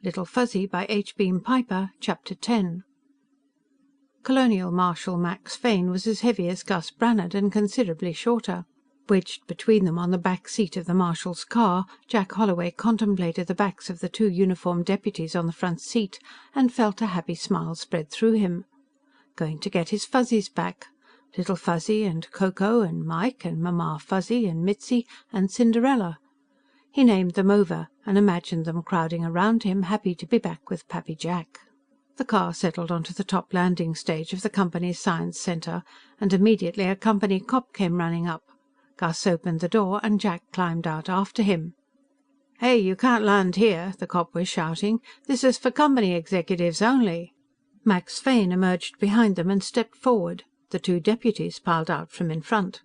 Little Fuzzy by H. Beam Piper, Chapter 10. Colonial Marshal Max Fane was as heavy as Gus Brannhard and considerably shorter. Wedged between them on the back seat of the Marshal's car, Jack Holloway contemplated the backs of the two uniformed deputies on the front seat and felt a happy smile spread through him. Going to get his Fuzzies back. Little Fuzzy and Coco and Mike and Mamma Fuzzy and Mitzi and Cinderella. He named them over and imagined them crowding around him, happy to be back with Pappy Jack. The car settled onto the top landing stage of the company's science center, and immediately a company cop came running up. Gus opened the door and Jack climbed out after him. "Hey, you can't land here," the cop was shouting. "This is for company executives only." Max Fane emerged behind them and stepped forward. The two deputies piled out from in front.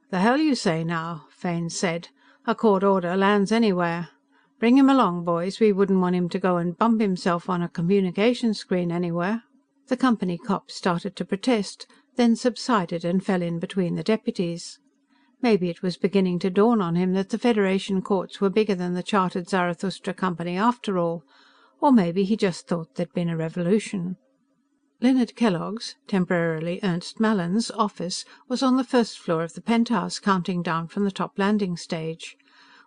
"The hell you say now," Fane said. "A court order lands anywhere. Bring him along, boys. We wouldn't want him to go and bump himself on a communication screen anywhere." The company cop started to protest, then subsided and fell in between the deputies. Maybe it was beginning to dawn on him that the Federation courts were bigger than the chartered Zarathustra company after all. Or maybe he just thought there'd been a revolution. Leonard Kellogg's, temporarily Ernst Mallin's, office was on the first floor of the penthouse, counting down from the top landing stage.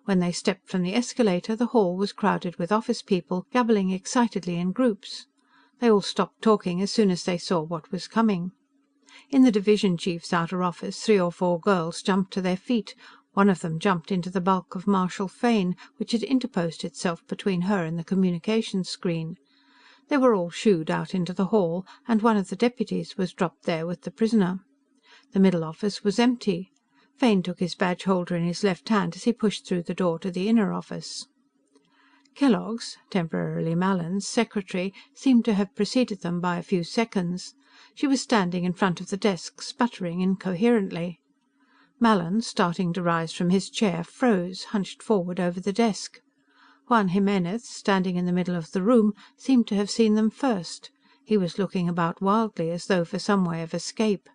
When they stepped from the escalator, the hall was crowded with office people, gabbling excitedly in groups. They all stopped talking as soon as they saw what was coming. In the division chief's outer office, 3 or 4 girls jumped to their feet. One of them jumped into the bulk of Marshal Fane, which had interposed itself between her and the communications screen. They were all shooed out into the hall, and one of the deputies was dropped there with the prisoner. The middle office was empty. Fane took his badge holder in his left hand as he pushed through the door to the inner office. Kellogg's, temporarily Mallin's, secretary seemed to have preceded them by a few seconds. She was standing in front of the desk, sputtering incoherently. Mallin, starting to rise from his chair, froze, hunched forward over the desk. Juan Jimenez, standing in the middle of the room, seemed to have seen them first. He was looking about wildly, as though for some way of escape.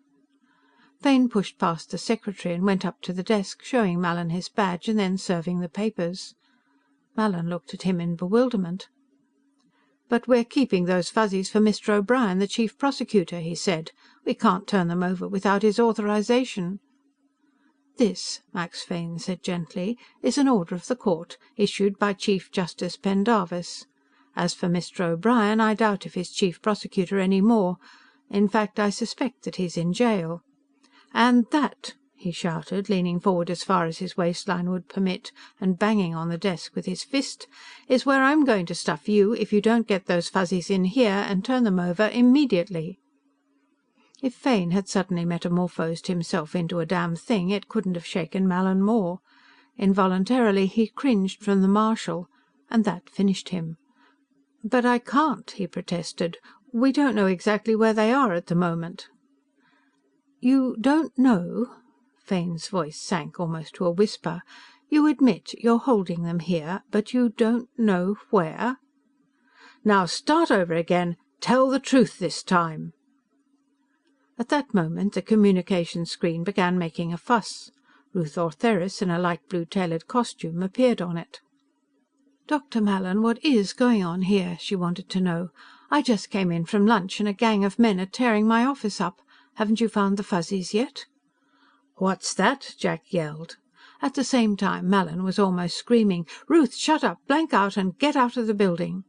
Fane pushed past the secretary and went up to the desk, showing Mallin his badge and then serving the papers. Mallin looked at him in bewilderment. "But we're keeping those Fuzzies for Mr. O'Brien, the chief prosecutor," he said. "We can't turn them over without his authorization." "This," Max Fane said gently, "is an order of the court, issued by Chief Justice Pendarvis. As for Mr. O'Brien, I doubt if he's chief prosecutor any more. In fact, I suspect that he's in jail. And that," he shouted, leaning forward as far as his waistline would permit and banging on the desk with his fist, "is where I'm going to stuff you if you don't get those Fuzzies in here and turn them over immediately." If Fane had suddenly metamorphosed himself into a damnthing, it couldn't have shaken Mallin more. Involuntarily he cringed from the marshal, and that finished him. "But I can't," he protested. "We don't know exactly where they are at the moment." "You don't know?" Fane's voice sank almost to a whisper. "You admit you're holding them here, but you don't know where?" "Now start over again. Tell the truth this time." At that moment the communication screen began making a fuss. Ruth Ortheris, in a light blue tailored costume, appeared on it. "Dr. Mallin, what is going on here?" she wanted to know. "I just came in from lunch and a gang of men are tearing my office up. Haven't you found the Fuzzies yet?" "What's that?" Jack yelled. At the same time Mallin was almost screaming, "Ruth, shut up, blank out and get out of the building."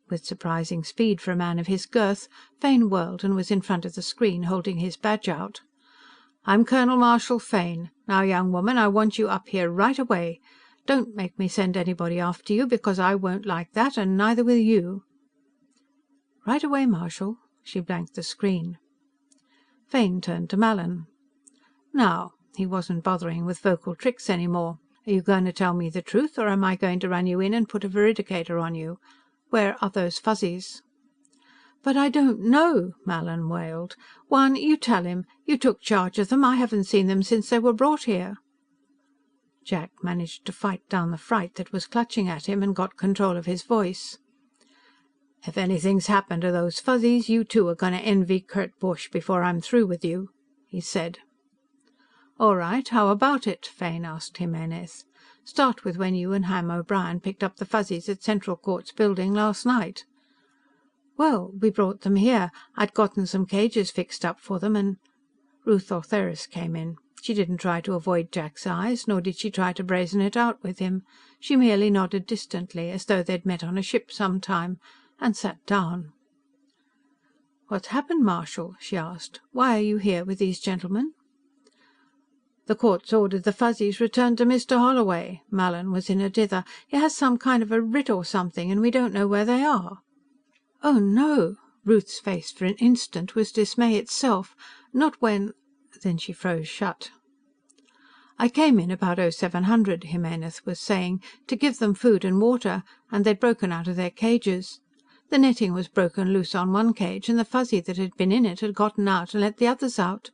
With surprising speed for a man of his girth, Fane whirled and was in front of the screen, holding his badge out. "I'm Colonel Marshal Fane. Now, young woman, I want you up here right away. Don't make me send anybody after you, because I won't like that, and neither will you." "Right away, Marshal." She blanked the screen. Fane turned to Mallin. "Now," he wasn't bothering with vocal tricks any more, "are you going to tell me the truth, or am I going to run you in and put a veridicator on you? Where are those Fuzzies?" "But I don't know," Mallin wailed. "Juan, you tell him. You took charge of them. I haven't seen them since they were brought here." Jack managed to fight down the fright that was clutching at him and got control of his voice. "If anything's happened to those Fuzzies, you two are going to envy Kurt Busch before I'm through with you," he said. "All right, how about it?" Fane asked Jimenez. Start with when you and Ham O'Brien picked up the Fuzzies at Central Courts building last night." "Well, we brought them here. I'd gotten some cages fixed up for them and—" Ruth Ortheris came in. She didn't try to avoid Jack's eyes, nor did she try to brazen it out with him. She merely nodded distantly, as though they'd met on a ship sometime, and sat down. "What's happened, Marshal?" she asked. "Why are you here with these gentlemen?" "The court's ordered the Fuzzies returned to Mr. Holloway." Mallin was in a dither. "He has some kind of a writ or something, and we don't know where they are." "Oh, no!" Ruth's face for an instant was dismay itself. "Not when—" Then she froze shut. "I came in about 0700," Jimenez was saying, "to give them food and water, and they'd broken out of their cages. The netting was broken loose on one cage, and the Fuzzy that had been in it had gotten out and let the others out.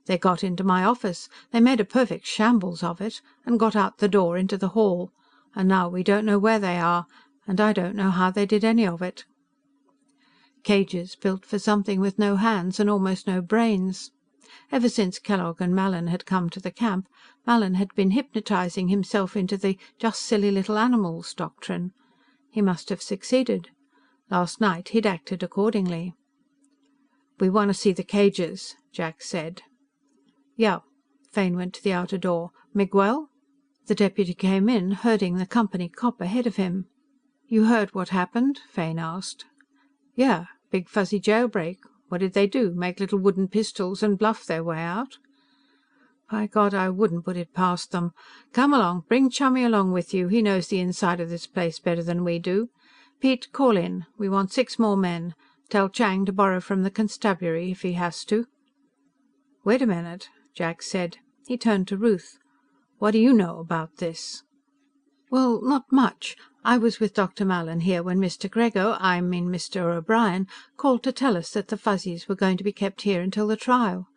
They got into my office. They made a perfect shambles of it, and got out the door into the hall. And now we don't know where they are, and I don't know how they did any of it." Cages built for something with no hands and almost no brains. Ever since Kellogg and Mallin had come to the camp, Mallin had been hypnotizing himself into the just silly little animals doctrine. He must have succeeded. Last night he'd acted accordingly. "We want to see the cages," Jack said. "Yeah." Fane went to the outer door. "Miguel?" The deputy came in, herding the company cop ahead of him. "You heard what happened?" Fane asked. "Yeah. Big Fuzzy jailbreak. What did they do? Make little wooden pistols and bluff their way out?" "By God, I wouldn't put it past them. Come along, bring Chummy along with you. He knows the inside of this place better than we do. Pete, call in. We want 6 more men. Tell Chang to borrow from the constabulary if he has to." "Wait a minute," Jack said. He turned to Ruth. "What do you know about this?" "Well, not much. I was with Dr. Mallin here when Mr. Mr. O'Brien, called to tell us that the Fuzzies were going to be kept here until the trial.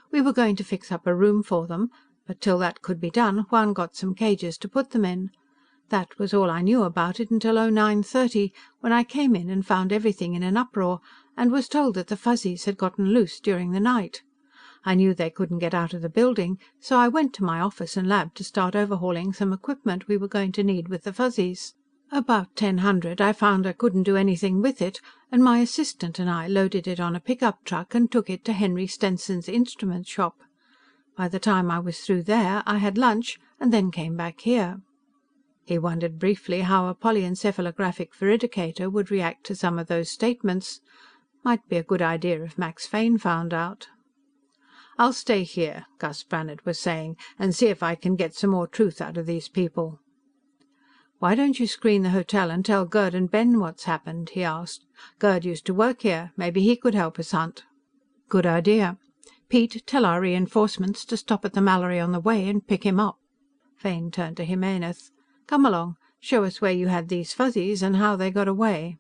We were going to fix up a room for them, but till that could be done, Juan got some cages to put them in. That was all I knew about it until 0930, when I came in and found everything in an uproar, and was told that the Fuzzies had gotten loose during the night. I knew they couldn't get out of the building, so I went to my office and lab to start overhauling some equipment we were going to need with the Fuzzies. About 1000, I found I couldn't do anything with it, and my assistant and I loaded it on a pickup truck and took it to Henry Stenson's instrument shop. By the time I was through there, I had lunch, and then came back here." He wondered briefly how a polyencephalographic veridicator would react to some of those statements. Might be a good idea if Max Fane found out. "I'll stay here," Gus Brannhard was saying, "and see if I can get some more truth out of these people." "Why don't you screen the hotel and tell Gerd and Ben what's happened?" he asked. "Gerd used to work here. Maybe he could help us hunt." "Good idea. Pete, tell our reinforcements to stop at the Mallory on the way and pick him up." Fane turned to Jimenez. "Come along. Show us where you had these Fuzzies and how they got away."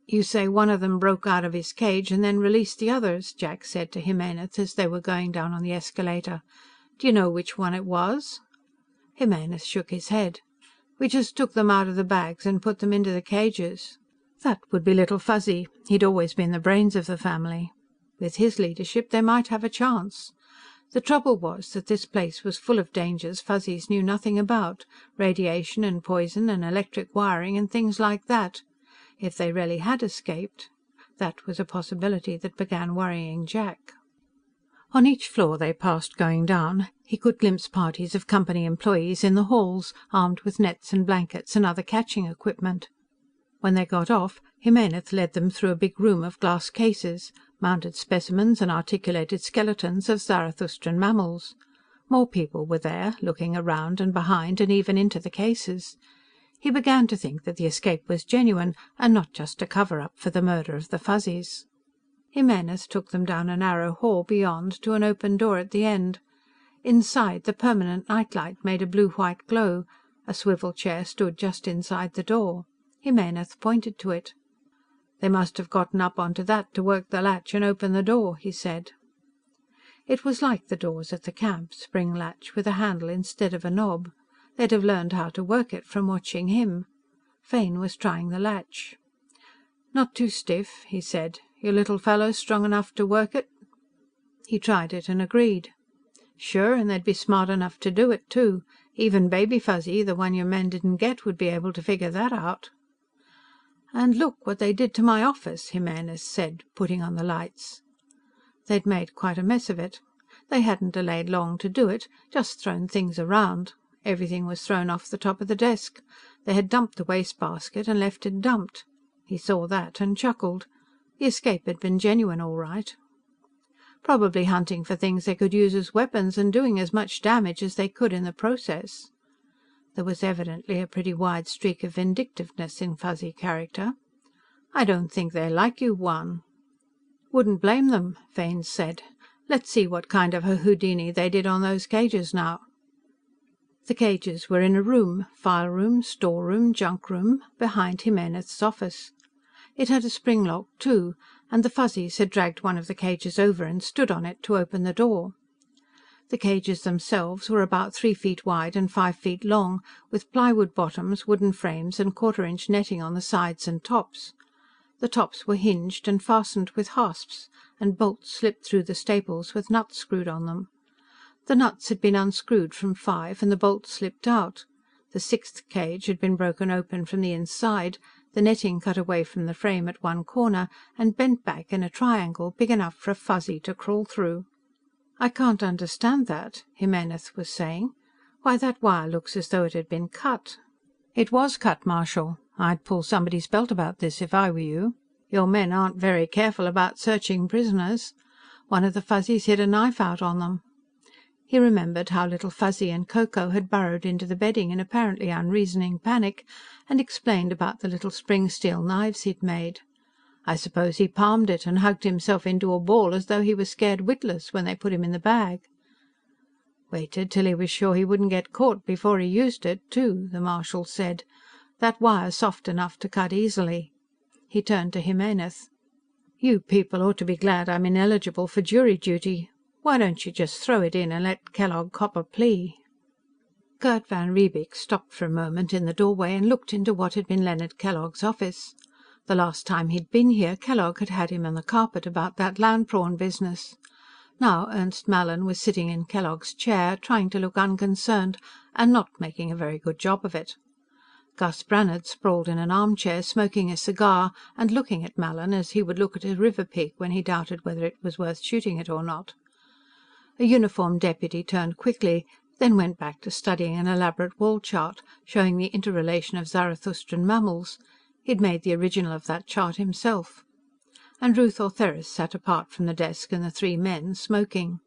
"You say one of them broke out of his cage and then released the others," Jack said to Jimenez as they were going down on the escalator. "Do you know which one it was?" Jimenez shook his head. "We just took them out of the bags and put them into the cages. That would be Little Fuzzy. He'd always been the brains of the family. With his leadership, they might have a chance. The trouble was that this place was full of dangers Fuzzies knew nothing about, radiation and poison and electric wiring and things like that. If they really had escaped, that was a possibility that began worrying Jack. On each floor they passed going down, he could glimpse parties of Company employees in the halls, armed with nets and blankets and other catching equipment. When they got off, Jimenez led them through a big room of glass cases, mounted specimens and articulated skeletons of Zarathustran mammals. More people were there, looking around and behind and even into the cases. He began to think that the escape was genuine, and not just a cover-up for the murder of the Fuzzies. Jimenez took them down a narrow hall beyond to an open door at the end. Inside, the permanent nightlight made a blue-white glow. A swivel chair stood just inside the door. Jimenez pointed to it. "They must have gotten up onto that to work the latch and open the door," he said. It was like the doors at the camp, spring latch with a handle instead of a knob. They'd have learned how to work it from watching him. Fane was trying the latch. "Not too stiff," he said. "Your little fellow strong enough to work it?" He tried it and agreed. Sure, and they'd be smart enough to do it, too. Even Baby Fuzzy, the one your men didn't get, would be able to figure that out. "And look what they did to my office," Jimenez said, putting on the lights. They'd made quite a mess of it. They hadn't delayed long to do it, just thrown things around. Everything was thrown off the top of the desk. They had dumped the wastebasket and left it dumped. He saw that and chuckled. The escape had been genuine, all right. Probably hunting for things they could use as weapons and doing as much damage as they could in the process. There was evidently a pretty wide streak of vindictiveness in Fuzzy character. "I don't think they like you, Juan." "Wouldn't blame them," Fane said. "Let's see what kind of a Houdini they did on those cages now." The cages were in a room, file room, storeroom, junk room, behind Jimenez's office. It had a spring lock too, and the Fuzzies had dragged one of the cages over and stood on it to open the door. The cages themselves were about 3 feet wide and 5 feet long, with plywood bottoms, wooden frames and 1/4-inch netting on the sides and tops. The tops were hinged and fastened with hasps, and bolts slipped through the staples with nuts screwed on them. The nuts had been unscrewed from 5, and the bolts slipped out. The 6th cage had been broken open from the inside, the netting cut away from the frame at one corner, and bent back in a triangle big enough for a Fuzzy to crawl through. "I can't understand that," Jimenez was saying. "Why, that wire looks as though it had been cut." "It was cut, Marshal. I'd pull somebody's belt about this if I were you. Your men aren't very careful about searching prisoners. One of the Fuzzies hid a knife out on them." He remembered how Little Fuzzy and Ko Ko had burrowed into the bedding in apparently unreasoning panic, and explained about the little spring steel knives he'd made. "I suppose he palmed it and hugged himself into a ball as though he was scared witless when they put him in the bag." "Waited till he was sure he wouldn't get caught before he used it, too," the Marshal said. "That wire's soft enough to cut easily." He turned to Jimenez. "You people ought to be glad I'm ineligible for jury duty. Why don't you just throw it in and let Kellogg cop a plea?" Gerd van Riebeek stopped for a moment in the doorway and looked into what had been Leonard Kellogg's office. The last time he'd been here, Kellogg had had him on the carpet about that land prawn business. Now Ernst Mallin was sitting in Kellogg's chair, trying to look unconcerned, and not making a very good job of it. Gus Brannhard sprawled in an armchair, smoking a cigar and looking at Mallin as he would look at a river pig when he doubted whether it was worth shooting it or not. A uniformed deputy turned quickly, then went back to studying an elaborate wall chart, showing the interrelation of Zarathustran mammals. He'd made the original of that chart himself. And Ruth Ortheris sat apart from the desk and the 3 men, smoking.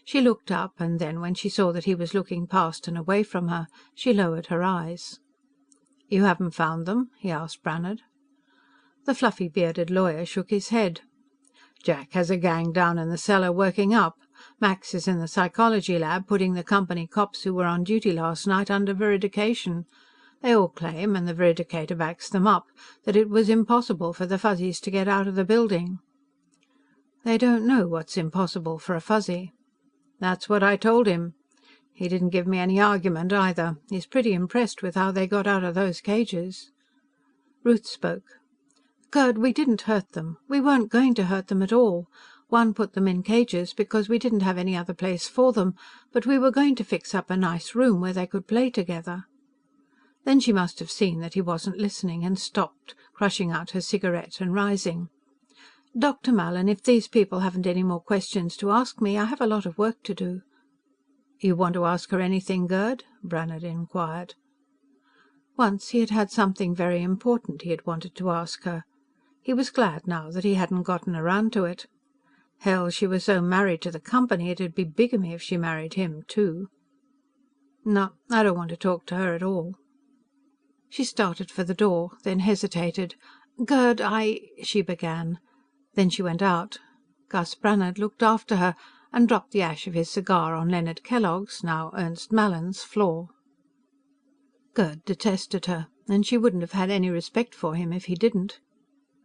She looked up, and then, when she saw that he was looking past and away from her, she lowered her eyes. "You haven't found them?" he asked Brannhard. The fluffy-bearded lawyer shook his head. "Jack has a gang down in the cellar working up. Max is in the psychology lab putting the company cops who were on duty last night under veridication. They all claim, and the veridicator backs them up, that it was impossible for the Fuzzies to get out of the building." "They don't know what's impossible for a Fuzzy." "That's what I told him. He didn't give me any argument, either. He's pretty impressed with how they got out of those cages." Ruth spoke. "Gerd, we didn't hurt them. We weren't going to hurt them at all. One put them in cages because we didn't have any other place for them, but we were going to fix up a nice room where they could play together." Then she must have seen that he wasn't listening, and stopped, crushing out her cigarette and rising. "Dr. Mallin, if these people haven't any more questions to ask me, I have a lot of work to do." "You want to ask her anything, Gerd?" Brannhard inquired. Once he had had something very important he had wanted to ask her. He was glad now that he hadn't gotten around to it. Hell, she was so married to the company it'd be bigamy if she married him, too. "No, I don't want to talk to her at all." She started for the door, then hesitated. "Gerd, she began. Then she went out. Gus Brannhard looked after her and dropped the ash of his cigar on Leonard Kellogg's, now Ernst Mallin's, floor. Gerd detested her, and she wouldn't have had any respect for him if he didn't.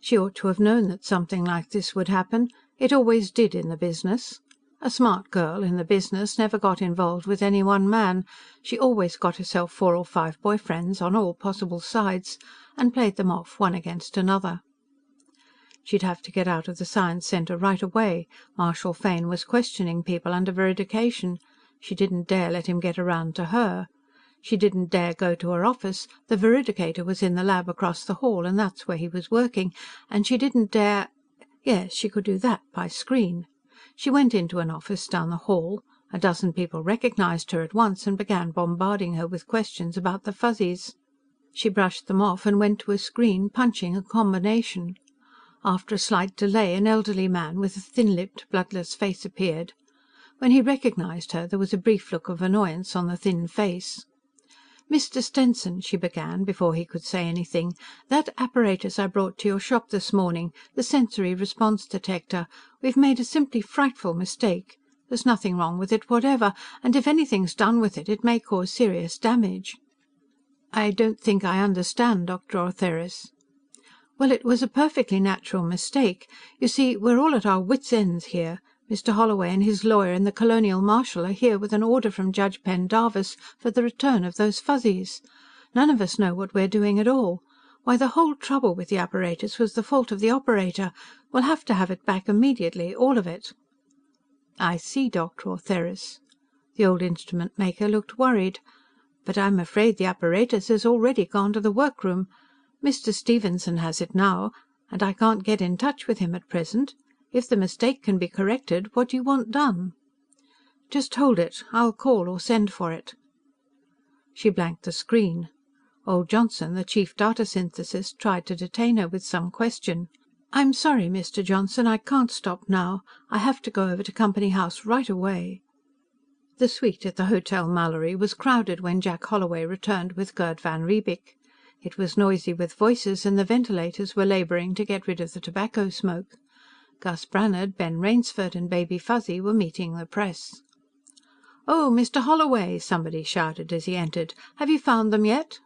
She ought to have known that something like this would happen. It always did in the business. A smart girl, in the business, never got involved with any one man. She always got herself 4 or 5 boyfriends on all possible sides, and played them off one against another. She'd have to get out of the Science Center right away. Marshal Fane was questioning people under veridication. She didn't dare let him get around to her. She didn't dare go to her office, the veridicator was in the lab across the hall, and that's where he was working, and she didn't dare... Yes, she could do that by screen. She went into an office down the hall. A dozen people recognized her at once and began bombarding her with questions about the Fuzzies. She brushed them off and went to a screen, punching a combination. After a slight delay, an elderly man with a thin-lipped, bloodless face appeared. When he recognized her, there was a brief look of annoyance on the thin face. "Mr. Stenson," she began, before he could say anything, "that apparatus I brought to your shop this morning, the sensory response detector, we've made a simply frightful mistake. There's nothing wrong with it whatever, and if anything's done with it, it may cause serious damage." "I don't think I understand, Dr. Ortheris." "Well, it was a perfectly natural mistake. You see, we're all at our wits' ends here. Mr. Holloway and his lawyer and the Colonial Marshal are here with an order from Judge Pendarvis for the return of those Fuzzies. None of us know what we're doing at all. Why, the whole trouble with the apparatus was the fault of the operator. We'll have to have it back immediately, all of it." "I see, Dr. Ortheris." The old instrument maker looked worried. "But I'm afraid the apparatus has already gone to the workroom. Mr. Stevenson has it now, and I can't get in touch with him at present. If the mistake can be corrected, what do you want done?" "Just hold it. I'll call or send for it." She blanked the screen. Old Johnson, the chief data synthesist, tried to detain her with some question. "I'm sorry, Mr. Johnson, I can't stop now. I have to go over to Company House right away." The suite at the Hotel Mallory was crowded when Jack Holloway returned with Gerd van Riebeek. It was noisy with voices, and the ventilators were laboring to get rid of the tobacco smoke. Gus Brannhard, Ben Rainsford and Baby Fuzzy were meeting the press. "Oh, Mr. Holloway!" somebody shouted as he entered. "Have you found them yet?"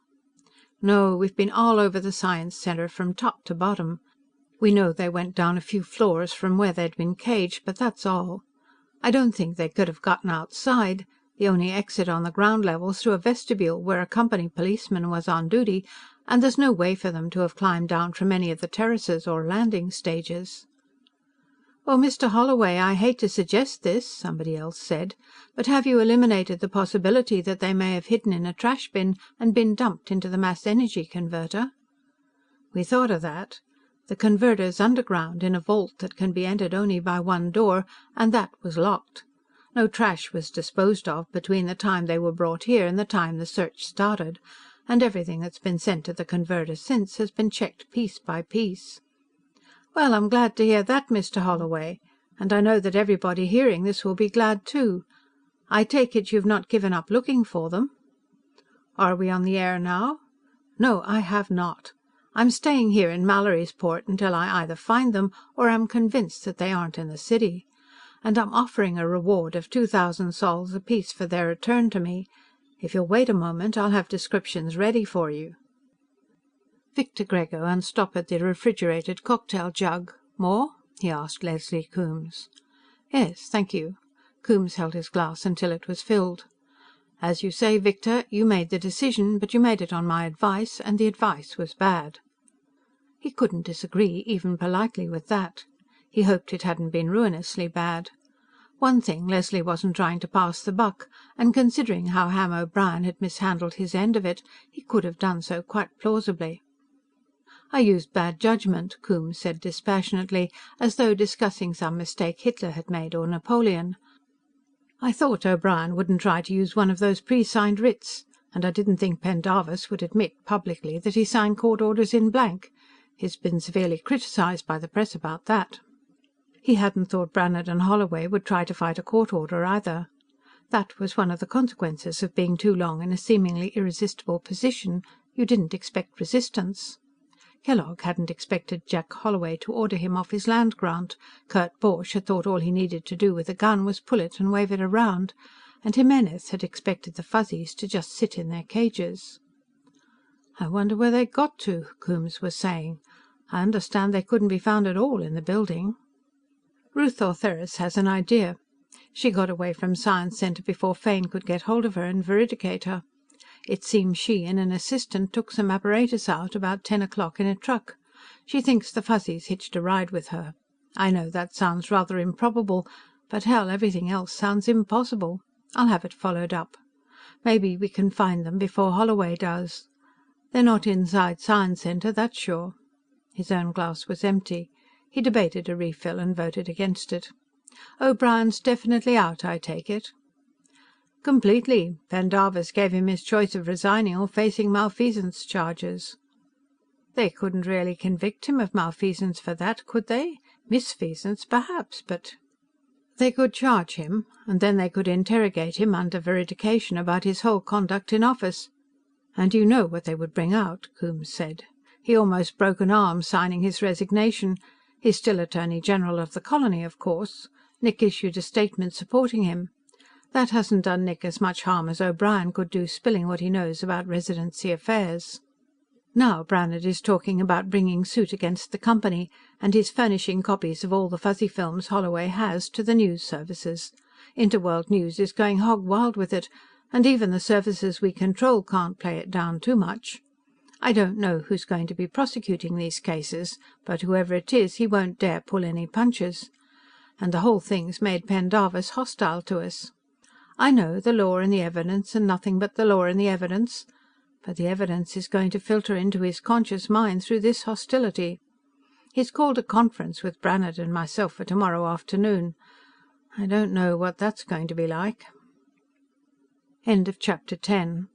"No, we've been all over the Science Center from top to bottom. We know they went down a few floors from where they'd been caged, but that's all. I don't think they could have gotten outside. The only exit on the ground level's through a vestibule where a company policeman was on duty, and there's no way for them to have climbed down from any of the terraces or landing stages." "Well, Mr. Holloway, I hate to suggest this," somebody else said, "but have you eliminated the possibility that they may have hidden in a trash bin and been dumped into the mass energy converter?" "We thought of that. The converter's underground, in a vault that can be entered only by one door, and that was locked. No trash was disposed of between the time they were brought here and the time the search started, and everything that's been sent to the converter since has been checked piece by piece." "Well, I'm glad to hear that, Mr. Holloway. And I know that everybody hearing this will be glad, too. I take it you've not given up looking for them?" "Are we on the air now?" "No, I have not. I'm staying here in Mallorysport until I either find them or am convinced that they aren't in the city. And I'm offering a reward of 2,000 sols apiece for their return to me. If you'll wait a moment, I'll have descriptions ready for you." Victor Grego unstoppered the refrigerated cocktail jug. "More?" he asked Leslie Coombes. "Yes, thank you." Coombes held his glass until it was filled. "As you say, Victor, you made the decision, but you made it on my advice, and the advice was bad." He couldn't disagree, even politely, with that. He hoped it hadn't been ruinously bad. One thing, Leslie wasn't trying to pass the buck, and considering how Ham O'Brien had mishandled his end of it, he could have done so quite plausibly. "I used bad judgment," Coombes said dispassionately, as though discussing some mistake Hitler had made or Napoleon. "I thought O'Brien wouldn't try to use one of those pre-signed writs, and I didn't think Pendarvis would admit publicly that he signed court orders in blank. He's been severely criticized by the press about that. He hadn't thought Brannhard and Holloway would try to fight a court order either. That was one of the consequences of being too long in a seemingly irresistible position. You didn't expect resistance. Kellogg hadn't expected Jack Holloway to order him off his land grant. Kurt Borch had thought all he needed to do with a gun was pull it and wave it around. And Jimenez had expected the Fuzzies to just sit in their cages. "I wonder where they got to," Coombes was saying. "I understand they couldn't be found at all in the building." "Ruth Ortheris has an idea. She got away from Science Center before Fane could get hold of her and veridicate her. It seems she and an assistant took some apparatus out about 10 o'clock in a truck. She thinks the Fuzzies hitched a ride with her. I know that sounds rather improbable, but hell, everything else sounds impossible. I'll have it followed up. Maybe we can find them before Holloway does. They're not inside Science Center, that's sure." His own glass was empty. He debated a refill and voted against it. "O'Brien's definitely out, I take it?" "Completely. Pendarvis gave him his choice of resigning or facing malfeasance charges." "They couldn't really convict him of malfeasance for that, could they? Misfeasance, perhaps, but—" "They could charge him, and then they could interrogate him under veridication about his whole conduct in office. And you know what they would bring out," Coombes said. "He almost broke an arm signing his resignation. He's still Attorney General of the colony, of course. Nick issued a statement supporting him. That hasn't done Nick as much harm as O'Brien could do spilling what he knows about Residency affairs. Now Brannhard is talking about bringing suit against the company, and he's furnishing copies of all the Fuzzy films Holloway has to the news services. Interworld News is going hog wild with it, and even the services we control can't play it down too much. I don't know who's going to be prosecuting these cases, but whoever it is, he won't dare pull any punches. And the whole thing's made Pendarvis hostile to us. I know, the law and the evidence, and nothing but the law and the evidence. But the evidence is going to filter into his conscious mind through this hostility. He's called a conference with Brannhard and myself for tomorrow afternoon. I don't know what that's going to be like." End of chapter 10.